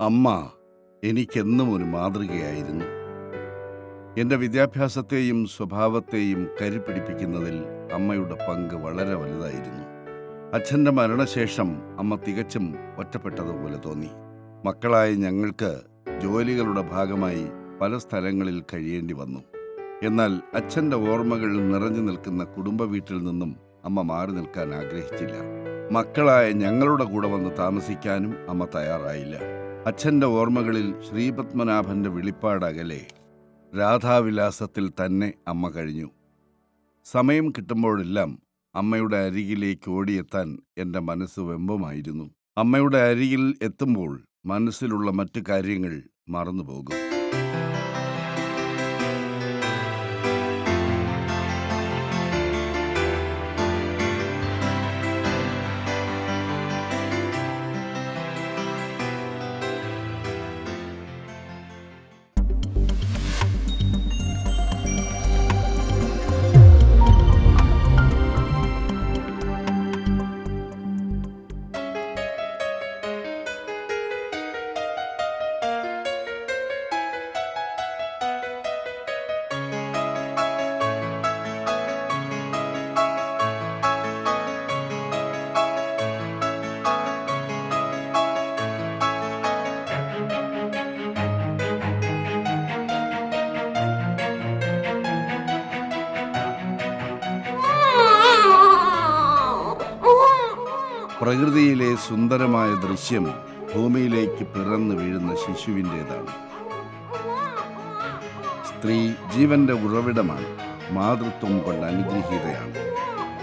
അമ്മ എനിക്കെന്നും ഒരു മാതൃകയായിരുന്നു. എൻ്റെ വിദ്യാഭ്യാസത്തെയും സ്വഭാവത്തെയും കരുപിടിപ്പിക്കുന്നതിൽ അമ്മയുടെ പങ്ക് വളരെ വലുതായിരുന്നു. അച്ഛൻ്റെ മരണശേഷം അമ്മ തികച്ചും ഒറ്റപ്പെട്ടതുപോലെ തോന്നി. മക്കളായ ഞങ്ങൾക്ക് ജോലികളുടെ ഭാഗമായി പല സ്ഥലങ്ങളിൽ കഴിയേണ്ടി വന്നു. എന്നാൽ അച്ഛൻ്റെ ഓർമ്മകൾ നിറഞ്ഞു നിൽക്കുന്ന കുടുംബ വീട്ടിൽ നിന്നും അമ്മ മാറി നിൽക്കാൻ ആഗ്രഹിച്ചില്ല. മക്കളായ ഞങ്ങളുടെ കൂടെ വന്ന് താമസിക്കാനും അമ്മ തയ്യാറായില്ല. അച്ഛൻ്റെ ഓർമ്മകളിൽ ശ്രീപത്മനാഭൻ്റെ വെളിപ്പാടകലെ രാധാവിലാസത്തിൽ തന്നെ അമ്മ കഴിഞ്ഞു. സമയം കിട്ടുമ്പോഴെല്ലാം അമ്മയുടെ അരികിലേക്ക് ഓടിയെത്താൻ എൻ്റെ മനസ്സ് വെമ്പമായിരുന്നു. അമ്മയുടെ അരികിൽ എത്തുമ്പോൾ മനസ്സിലുള്ള മറ്റു കാര്യങ്ങൾ മറന്നുപോകും. പ്രകൃതിയിലെ സുന്ദരമായ ദൃശ്യം ഭൂമിയിലേക്ക് പിറന്നു വീഴുന്ന ശിശുവിൻ്റേതാണ്. സ്ത്രീ ജീവന്റെ ഉറവിടമാണ്. മാതൃത്വം കൊണ്ട് അനുഗ്രഹീതയാണ്.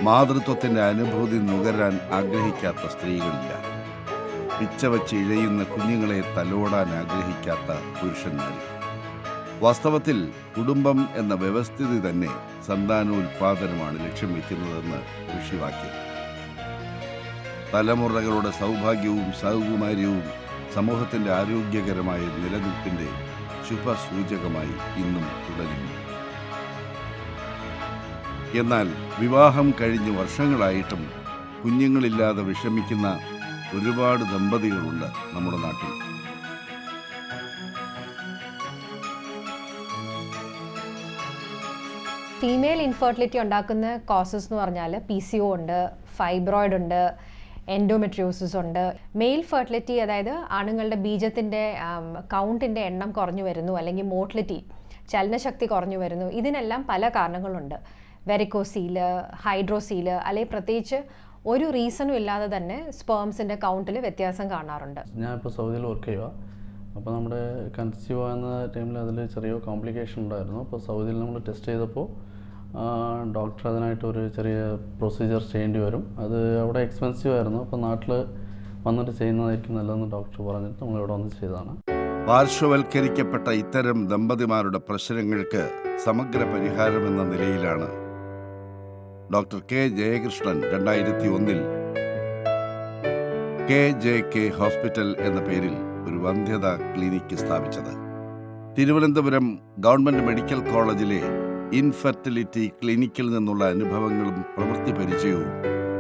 മാതൃത്വത്തിൻ്റെ അനുഭൂതി നുകരാൻ ആഗ്രഹിക്കാത്ത സ്ത്രീകളില്ല. പിച്ചവച്ച് ഇഴയുന്ന കുഞ്ഞുങ്ങളെ തലോടാൻ ആഗ്രഹിക്കാത്ത പുരുഷന്മാരും. വാസ്തവത്തിൽ കുടുംബം എന്ന വ്യവസ്ഥിതി തന്നെ സന്താനോൽപാദനമാണ് ലക്ഷ്യം വയ്ക്കുന്നതെന്ന് ഋഷിവാക്യം. തലമുറകളുടെ സൗഭാഗ്യവും സൗകുമാര്യവും സമൂഹത്തിൻ്റെ ആരോഗ്യകരമായ നിലനിൽപ്പിൻ്റെ ശുഭസൂചകമായി ഇന്നും തുടരുന്നു. എന്നാൽ വിവാഹം കഴിഞ്ഞ് വർഷങ്ങളായിട്ടും കുഞ്ഞുങ്ങളില്ലാതെ വിഷമിക്കുന്ന ഒരുപാട് ദമ്പതികളുണ്ട് നമ്മുടെ നാട്ടിൽ. ഫീമെയിൽ ഇൻഫെർട്ടിലിറ്റി ഉണ്ടാക്കുന്ന കോസസ് എന്ന് പറഞ്ഞാൽ PCO ഉണ്ട്, ഫൈബ്രോയിഡ് ഉണ്ട്, എൻഡോമെട്രിയോസിസ് ഉണ്ട്. മെയിൽ ഫെർട്ടിലിറ്റി, അതായത് ആണുങ്ങളുടെ ബീജത്തിൻ്റെ കൗണ്ടിൻ്റെ എണ്ണം കുറഞ്ഞു വരുന്നു, അല്ലെങ്കിൽ മോട്ടിലിറ്റി, ചലനശക്തി കുറഞ്ഞു വരുന്നു. ഇതിനെല്ലാം പല കാരണങ്ങളുണ്ട്. വെരിക്കോസീല്, ഹൈഡ്രോസീല്, അല്ലെങ്കിൽ പ്രത്യേകിച്ച് ഒരു റീസണും ഇല്ലാതെ തന്നെ സ്പേംസിൻ്റെ കൗണ്ടിൽ വ്യത്യാസം കാണാറുണ്ട്. ഞാനിപ്പോൾ സൗദിയിൽ വർക്ക് ചെയ്യുക. അപ്പോൾ നമ്മുടെ കൺസീവ് ആകുന്ന ടൈമിൽ അതിൽ ചെറിയ കോംപ്ലിക്കേഷൻ ഉണ്ടായിരുന്നു. അപ്പോൾ സൗദിയിൽ നമ്മൾ ടെസ്റ്റ് ചെയ്തപ്പോൾ ഡോക്ടർ അതിനായിട്ട് ഒരു ചെറിയ പ്രൊസീജിയർ ചെയ്യേണ്ടി വരും. അത് അവിടെ എക്സ്പെൻസീവ് ആയിരുന്നു. അപ്പോൾ നാട്ടിൽ വന്നിട്ട് ചെയ്യുന്നതായിരിക്കും നല്ലതെന്ന് ഡോക്ടർ പറഞ്ഞിട്ട് നമ്മളിവിടെ വന്ന് ചെയ്തതാണ്. പാർശ്വവൽക്കരിക്കപ്പെട്ട ഇത്തരം ദമ്പതിമാരുടെ പ്രശ്നങ്ങൾക്ക് സമഗ്ര പരിഹാരമെന്ന നിലയിലാണ് doctor K Jayakrishnan 2001 KJK hospital എന്ന പേരിൽ ഒരു വന്ധ്യതാ ക്ലിനിക്ക് സ്ഥാപിച്ചത്. തിരുവനന്തപുരം ഗവൺമെൻറ് മെഡിക്കൽ കോളേജിലെ ഇൻഫെർട്ടിലിറ്റി ക്ലിനിക്കിൽ നിന്നുള്ള അനുഭവങ്ങളും പ്രവൃത്തി പരിചയവും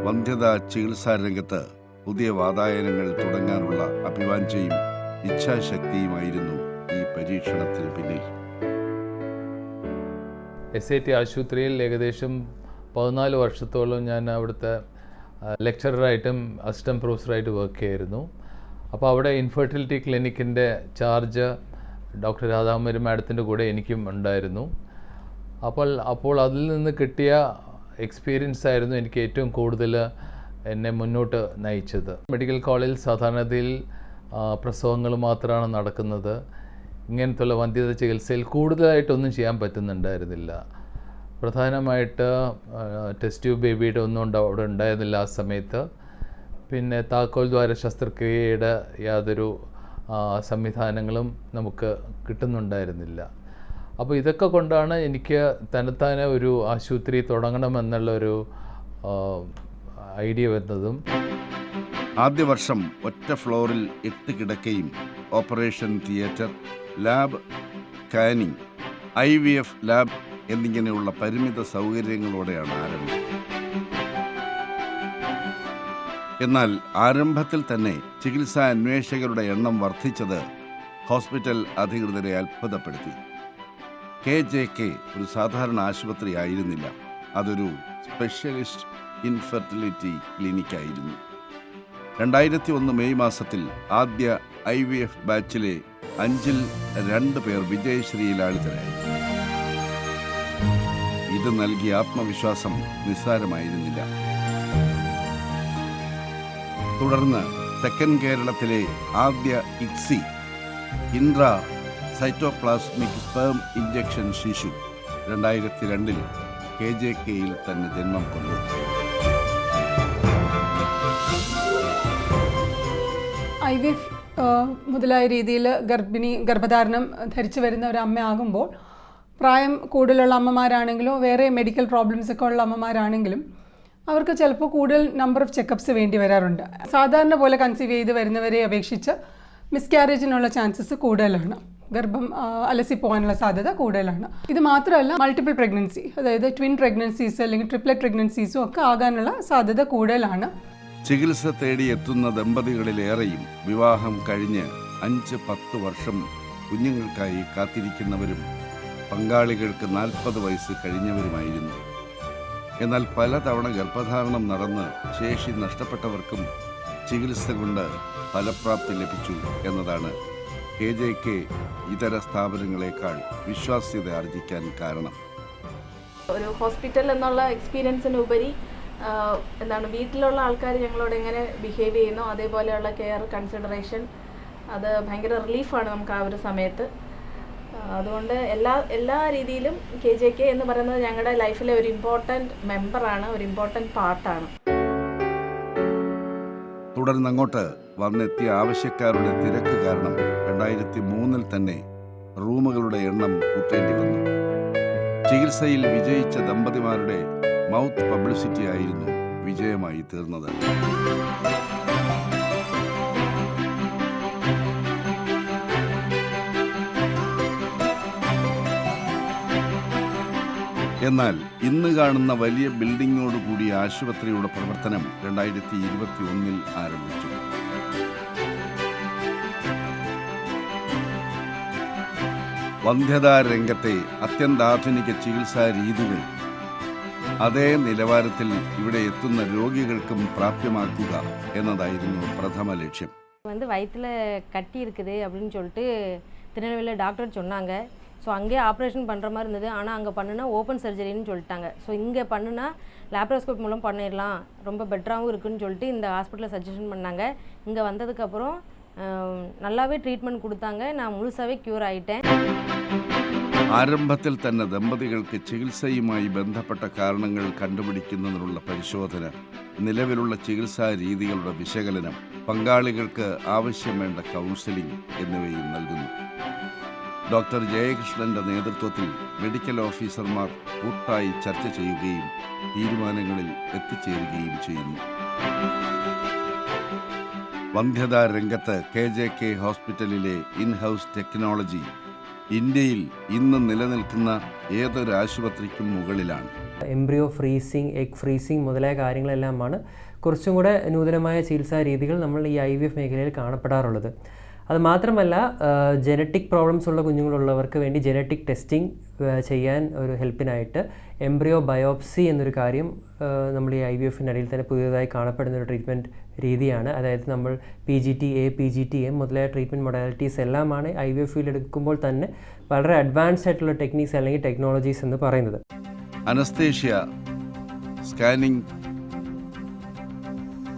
വന്ധ്യതാ ചികിത്സാ രംഗത്ത് പുതിയ വാതായനങ്ങൾ തുടങ്ങാനുള്ള അഭിവാഞ്ചയും ഇച്ഛാശക്തിയുമായിരുന്നു ഈ പരീക്ഷണത്തിന് പിന്നിൽ. SIT ആശുപത്രിയിൽ ഏകദേശം 14 വർഷത്തോളം ഞാൻ അവിടുത്തെ ലെക്ചററായിട്ടും അസിസ്റ്റന്റ് പ്രൊഫസറായിട്ട് വർക്ക് ചെയ്യായിരുന്നു. അപ്പോൾ അവിടെ ഇൻഫെർട്ടിലിറ്റി ക്ലിനിക്കിൻ്റെ ചാർജ് ഡോക്ടർ രാധാകുമാരി മാഡത്തിൻ്റെ കൂടെ എനിക്കും ഉണ്ടായിരുന്നു. അപ്പോൾ അതിൽ നിന്ന് കിട്ടിയ എക്സ്പീരിയൻസ് ആയിരുന്നു എനിക്ക് ഏറ്റവും കൂടുതൽ എന്നെ മുന്നോട്ട് നയിച്ചത്. മെഡിക്കൽ കോളേജിൽ സാധാരണത്തിൽ പ്രസവങ്ങൾ മാത്രമാണ് നടക്കുന്നത്. ഇങ്ങനത്തുള്ള വന്ധ്യത ചികിത്സയിൽ കൂടുതലായിട്ടൊന്നും ചെയ്യാൻ പറ്റുന്നുണ്ടായിരുന്നില്ല. പ്രധാനമായിട്ട് ടെസ്റ്റ് ട്യൂബ് ബേബിയുടെ ഒന്നും അവിടെ ഉണ്ടായിരുന്നില്ല ആ സമയത്ത്. പിന്നെ താക്കോൽ ദ്വാര ശസ്ത്രക്രിയയുടെ യാതൊരു സംവിധാനങ്ങളും നമുക്ക് കിട്ടുന്നുണ്ടായിരുന്നില്ല. അപ്പോൾ ഇതൊക്കെ കൊണ്ടാണ് എനിക്ക് തന്നെത്താനെ ഒരു ആശുപത്രി തുടങ്ങണമെന്നുള്ളൊരു ഐഡിയ വരുന്നതും. ആദ്യ വർഷം ഒറ്റ ഫ്ലോറിൽ 8 കിടക്കയും operation theatre, lab, scanning, IVF lab എന്നിങ്ങനെയുള്ള പരിമിത സൗകര്യങ്ങളോടെയാണ് ആരംഭിച്ചത്. എന്നാൽ ആരംഭത്തിൽ തന്നെ ചികിത്സാ അന്വേഷകരുടെ എണ്ണം വർദ്ധിച്ചത് ഹോസ്പിറ്റൽ അധികൃതരെ അത്ഭുതപ്പെടുത്തി. KJK ഒരു സാധാരണ ആശുപത്രി ആയിരുന്നില്ല, അതൊരു സ്പെഷ്യലിസ്റ്റ് ഇൻഫെർട്ടിലിറ്റി ക്ലിനിക്കായിരുന്നു. 2001 മെയ് മാസത്തിൽ ആദ്യ IVF ബാച്ചിലെ 5-ൽ 2 പേർ വിജയശ്രീലാളിതരായി. ഇത് നൽകിയ ആത്മവിശ്വാസം നിസ്സാരമായിരുന്നില്ല. തുടർന്ന് തെക്കൻ കേരളത്തിലെ ആദ്യ ICSI intra cytoplasmic sperm injection ശിശു 2002-ൽ KJKയിൽ തന്നെ ജന്മം കൊണ്ടു. IVF മുതലായ രീതിയിൽ ഗർഭധാരണം ധരിച്ചു വരുന്ന ഒരു അമ്മയാകുമ്പോൾ പ്രായം കൂടുതലുള്ള അമ്മമാരാണെങ്കിലും വേറെ മെഡിക്കൽ പ്രോബ്ലംസ് ഒക്കെ ഉള്ള അമ്മമാരാണെങ്കിലും അവർക്ക് ചിലപ്പോൾ കൂടുതൽ നമ്പർ ഓഫ് ചെക്കപ്സ് വേണ്ടി വരാറുണ്ട്. സാധാരണ പോലെ കൺസീവ് ചെയ്ത് വരുന്നവരെ അപേക്ഷിച്ച് മിസ്കാരേജിനുള്ള ചാൻസസ് കൂടുതലാണ്, ഗർഭം അലസിപ്പോകാനുള്ള സാധ്യത കൂടുതലാണ്. ഇത് മാത്രമല്ല, മൾട്ടിപ്പിൾ പ്രഗ്നൻസി, അതായത് ട്വിൻ പ്രഗ്നൻസീസ് അല്ലെങ്കിൽ ട്രിപ്ലറ്റ് പ്രഗ്നൻസീസും ഒക്കെ ആകാനുള്ള സാധ്യത കൂടുതലാണ്. ചികിത്സ തേടി എത്തുന്ന ദമ്പതികളിലേറെയും വിവാഹം കഴിഞ്ഞ് 5-10 വർഷം കുഞ്ഞുങ്ങൾക്കായി കാത്തിരിക്കുന്നവരും പങ്കാളികൾക്ക് 40 വയസ്സ് കഴിഞ്ഞവരുമായിരുന്നു. എന്നാൽ പലതവണ ഗർഭധാരണം നടന്ന് ശേഷി നഷ്ടപ്പെട്ടവർക്കും ചികിത്സ കൊണ്ട് ഫലപ്രാപ്തി ലഭിച്ചു എന്നതാണ് KJK ഇതര സ്ഥാപനങ്ങളെക്കാൾ വിശ്വാസ്യത ആർജിക്കാൻ കാരണം. ഒരു ഹോസ്പിറ്റൽ എന്നുള്ള എക്സ്പീരിയൻസിനുപരി വീട്ടിലുള്ള ആൾക്കാർ ഞങ്ങളോട് എങ്ങനെ ബിഹേവ് ചെയ്യുന്നു, അതേപോലെയുള്ള കെയർ, കൺസിഡറേഷൻ, അത് ഭയങ്കര റിലീഫാണ് നമുക്ക് ആ ഒരു സമയത്ത്. അതുകൊണ്ട് എല്ലാ രീതിയിലും KJK എന്ന് പറയുന്നത് ഞങ്ങളുടെ ലൈഫിലെ ഒരു ഇമ്പോർട്ടൻറ്റ് മെമ്പറാണ്, ഒരു ഇമ്പോർട്ടൻറ്റ് പാർട്ടാണ്. തുടർന്നങ്ങോട്ട് വന്നെത്തിയ ആവശ്യക്കാരുടെ തിരക്ക് കാരണം 2003-ൽ തന്നെ റൂമുകളുടെ എണ്ണം കൂട്ടേണ്ടി വന്നു. ചികിത്സയിൽ വിജയിച്ച ദമ്പതിമാരുടെ മൗത്ത് പബ്ലിസിറ്റി ആയിരുന്നു വിജയമായി തീർന്നത്. എന്നാൽ ഇന്ന് കാണുന്ന വലിയ ബിൽഡിങ്ങോടുകൂടിയ ആശുപത്രിയുടെ പ്രവർത്തനം 2021-ൽ ആരംഭിച്ചു. വന്ധ്യതാ രംഗത്തെ അത്യന്താധുനിക ചികിത്സാ രീതികൾ അതേ നിലവാരത്തിൽ ഇവിടെ എത്തുന്ന രോഗികൾക്കും പ്രാപ്യമാക്കുക എന്നതായിരുന്നു പ്രഥമ ലക്ഷ്യം. வயிற்றில் கட்டி இருக்குது அப்படின்னு சொல்லிட்டு திருநெல்வேலியில் டாக்டர் சொன்னாங்க. ஸோ அங்கேயே ஆப்ரேஷன் பண்ணுற மாதிரி இருந்தது. ஆனால் அங்கே பண்ணுனா ஓப்பன் சர்ஜரின்னு சொல்லிட்டாங்க. ஸோ இங்கே பண்ணுனா லேப்ரோஸ்கோப் மூலம் பண்ணிடலாம், ரொம்ப பெட்டராகவும் இருக்குதுன்னு சொல்லிட்டு இந்த ஹாஸ்பிட்டலில் சஜஷன் பண்ணாங்க. இங்கே வந்ததுக்கப்புறம் நல்லாவே ட்ரீட்மெண்ட் கொடுத்தாங்க. நான் முழுசாகவே க்யூர் ஆகிட்டேன். ആരംഭത്തിൽ തന്നെ ദമ്പതികൾക്ക് ചികിത്സയുമായി ബന്ധപ്പെട്ട കാരണങ്ങൾ കണ്ടുപിടിക്കുന്നതിനുള്ള പരിശോധന, നിലവിലുള്ള ചികിത്സാ രീതികളുടെ വിശകലനം, പങ്കാളികൾക്ക് ആവശ്യം വേണ്ട കൗൺസിലിംഗ് എന്നിവയും നൽകുന്നു. ഡോക്ടർ ജയകൃഷ്ണന്റെ നേതൃത്വത്തിൽ മെഡിക്കൽ ഓഫീസർമാർ കൂട്ടായി ചർച്ച ചെയ്യുകയും തീരുമാനങ്ങളിൽ എത്തിച്ചേരുകയും ചെയ്യുന്നു. വന്ധ്യതാ രംഗത്ത് KJK ഹോസ്പിറ്റലിലെ ഇൻഹൗസ് ടെക്നോളജി ഇന്ത്യയിൽ ഇന്ന് നിലനിൽക്കുന്ന ഏതൊരു ആശുപത്രിക്കും മുകളിലാണ്. എംബ്രിയോ ഫ്രീസിങ്, എഗ് ഫ്രീസിങ് മുതലായ കാര്യങ്ങളെല്ലാമാണ് കുറച്ചും കൂടെ നൂതനമായ ചികിത്സാ രീതികൾ നമ്മൾ ഈ IVF മേഖലയിൽ കാണപ്പെടാറുള്ളത്. അത് മാത്രമല്ല, ജനറ്റിക് പ്രോബ്ലംസ് ഉള്ള കുഞ്ഞുങ്ങളുള്ളവർക്ക് വേണ്ടി ജനറ്റിക് ടെസ്റ്റിംഗ് ചെയ്യാൻ ഒരു ഹെൽപ്പിനായിട്ട് എംബ്രിയോ ബയോപ്സി എന്നൊരു കാര്യം നമ്മൾ ഈ IVFൻ്റെ ഇടയിൽ തന്നെ പുതിയതായി കാണപ്പെടുന്ന ഒരു ട്രീറ്റ്മെൻറ്റ് രീതിയാണ്. അതായത് നമ്മൾ PGT-A, PGT-M മുതലായ ട്രീറ്റ്മെൻറ്റ് മൊഡാലിറ്റീസ് എല്ലാമാണ് IVF എടുക്കുമ്പോൾ തന്നെ വളരെ അഡ്വാൻസ്ഡ് ആയിട്ടുള്ള ടെക്നീക്സ് അല്ലെങ്കിൽ ടെക്നോളജീസ് എന്ന് പറയുന്നത്. Anaesthesia, scanning,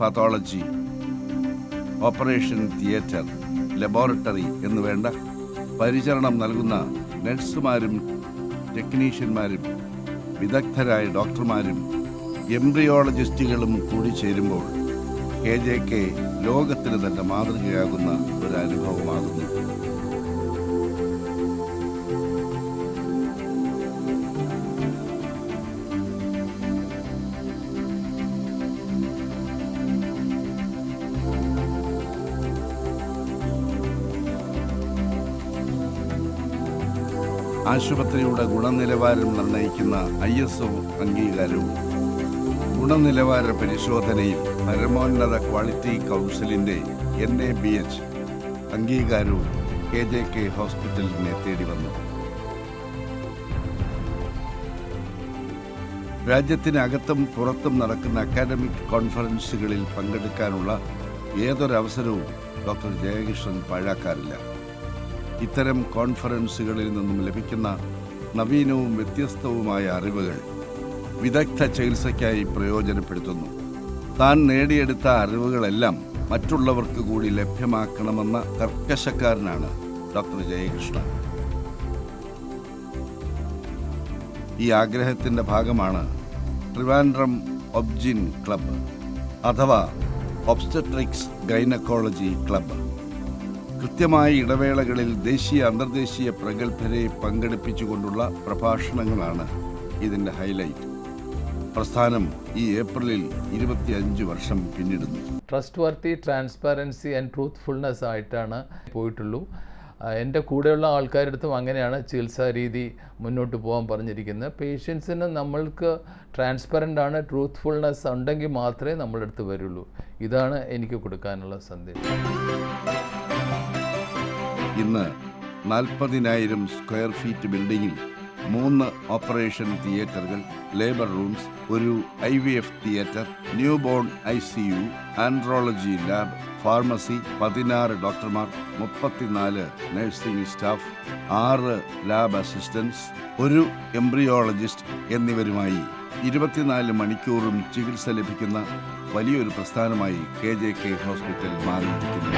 pathology, operation theatre, laboratory എന്നുവേണ്ട പരിചരണം നൽകുന്ന നഴ്സുമാരും ടെക്നീഷ്യന്മാരും വിദഗ്ധരായ ഡോക്ടർമാരും എംബ്രിയോളജിസ്റ്റുകളും കൂടി ചേരുമ്പോൾ KJK ലോകത്തിന് തന്നെ മാതൃകയാകുന്ന ഒരു അനുഭവമാകുന്നു. ആശുപത്രിയുടെ ഗുണനിലവാരം നിർണ്ണയിക്കുന്ന ISO അംഗീകാരവും ഗുണനിലവാര പരിശോധനയിൽ പരമോന്നത ക്വാളിറ്റി കൗൺസിലിൻ്റെ NABH അംഗീകാരവും KJK ഹോസ്പിറ്റലിനെ തേടി വന്നു. രാജ്യത്തിനകത്തും പുറത്തും നടക്കുന്ന അക്കാഡമിക് കോൺഫറൻസുകളിൽ പങ്കെടുക്കാനുള്ള ഏതൊരവസരവും ഡോക്ടർ ജയകൃഷ്ണൻ പാഴാക്കാറില്ല. ഇത്തരം കോൺഫറൻസുകളിൽ നിന്നും ലഭിക്കുന്ന നവീനവും വ്യത്യസ്തവുമായ അറിവുകൾ വിദഗ്ധ ചികിത്സയ്ക്കായി പ്രയോജനപ്പെടുത്തുന്നു. താൻ നേടിയെടുത്ത അറിവുകളെല്ലാം മറ്റുള്ളവർക്ക് കൂടി ലഭ്യമാക്കണമെന്ന കർക്കശക്കാരനാണ് ഡോക്ടർ ജയകൃഷ്ണൻ. ഈ ആഗ്രഹത്തിൻ്റെ ഭാഗമാണ് ട്രിവാൻഡ്രം ഒബ്ജിൻ ക്ലബ്ബ് അഥവാ ഒബ്സ്റ്റട്രിക്സ് ഗൈനക്കോളജി ക്ലബ്ബ്. കൃത്യമായ ഇടവേളകളിൽ ദേശീയ അന്തർദേശീയ പ്രഗത്ഭരെ പങ്കെടുപ്പിച്ചുകൊണ്ടുള്ള പ്രഭാഷണങ്ങളാണ് ഇതിൻ്റെ ഹൈലൈറ്റ്. പ്രസ്ഥാനം ഈ ഏപ്രിലിൽ 25 വർഷം പിന്നിടുന്നു. Trustworthy, transparency and truthfulness ആയിട്ടാണ് പോയിട്ടുള്ളൂ. എൻ്റെ കൂടെയുള്ള ആൾക്കാരുടെ അടുത്തും അങ്ങനെയാണ് ചികിത്സാ രീതി മുന്നോട്ട് പോകാൻ പറഞ്ഞിരിക്കുന്നത്. പേഷ്യൻസിന് നമ്മൾക്ക് ട്രാൻസ്പെറൻ്റ് ആണ്, ട്രൂത്ത്ഫുൾനെസ് ഉണ്ടെങ്കിൽ മാത്രമേ നമ്മുടെ അടുത്ത് വരുള്ളൂ. ഇതാണ് എനിക്ക് കൊടുക്കാനുള്ള സന്ദേശം. ഇന്ന് 40,000 സ്ക്വയർ ഫീറ്റ് ബിൽഡിങ്ങിൽ 3 ഓപ്പറേഷൻ തിയേറ്ററുകൾ, ലേബർ റൂംസ്, ഒരു IVF theatre, new born ICU, andrology lab, pharmacy, 16 ഡോക്ടർമാർ, 34 നഴ്സിംഗ് സ്റ്റാഫ്, 6 ലാബ് അസിസ്റ്റൻസ്, ഒരു എംബ്രിയോളജിസ്റ്റ് എന്നിവരുമായി 24 മണിക്കൂറും ചികിത്സ ലഭിക്കുന്ന വലിയൊരു പ്രസ്ഥാനമായി KJK ഹോസ്പിറ്റൽ മാറിയിരിക്കുന്നു.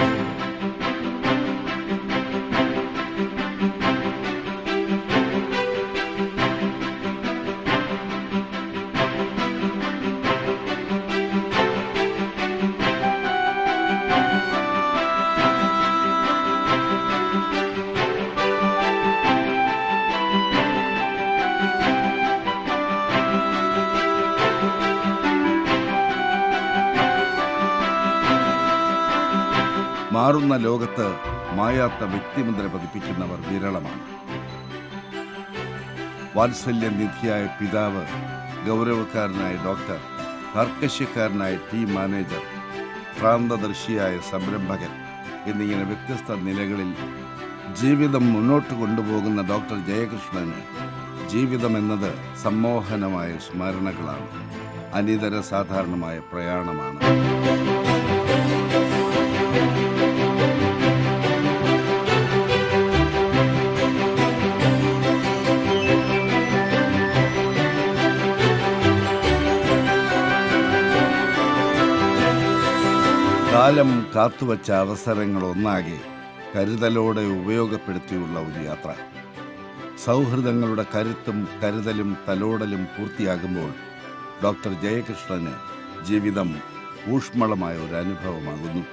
മാറുന്ന ലോകത്ത് മായാത്ത വ്യക്തിമുദ്ര പതിപ്പിക്കുന്നവർ വിരളമാണ്. വാത്സല്യനിധിയായ പിതാവ്, ഗൗരവക്കാരനായ ഡോക്ടർ, കർക്കശ്യക്കാരനായ ടീം മാനേജർ, ഭ്രാന്തദർശിയായ സംരംഭകൻ എന്നിങ്ങനെ വ്യത്യസ്ത നിലകളിൽ ജീവിതം മുന്നോട്ട് കൊണ്ടുപോകുന്ന ഡോക്ടർ ജയകൃഷ്ണന് ജീവിതം എന്നത് സമ്മോഹനമായ സ്മരണകളാണ്, അനിതര സാധാരണമായ പ്രയാണമാണ്. കാലം കാത്തുവച്ച അവസരങ്ങളൊന്നാകെ കരുതലോടെ ഉപയോഗപ്പെടുത്തിയുള്ള ഒരു യാത്ര. സൗഹൃദങ്ങളുടെ കരുത്തും കരുതലും തലോടലും പൂർത്തിയാകുമ്പോൾ ഡോക്ടർ ജയകൃഷ്ണന് ജീവിതം ഊഷ്മളമായ ഒരു അനുഭവമാകുന്നു.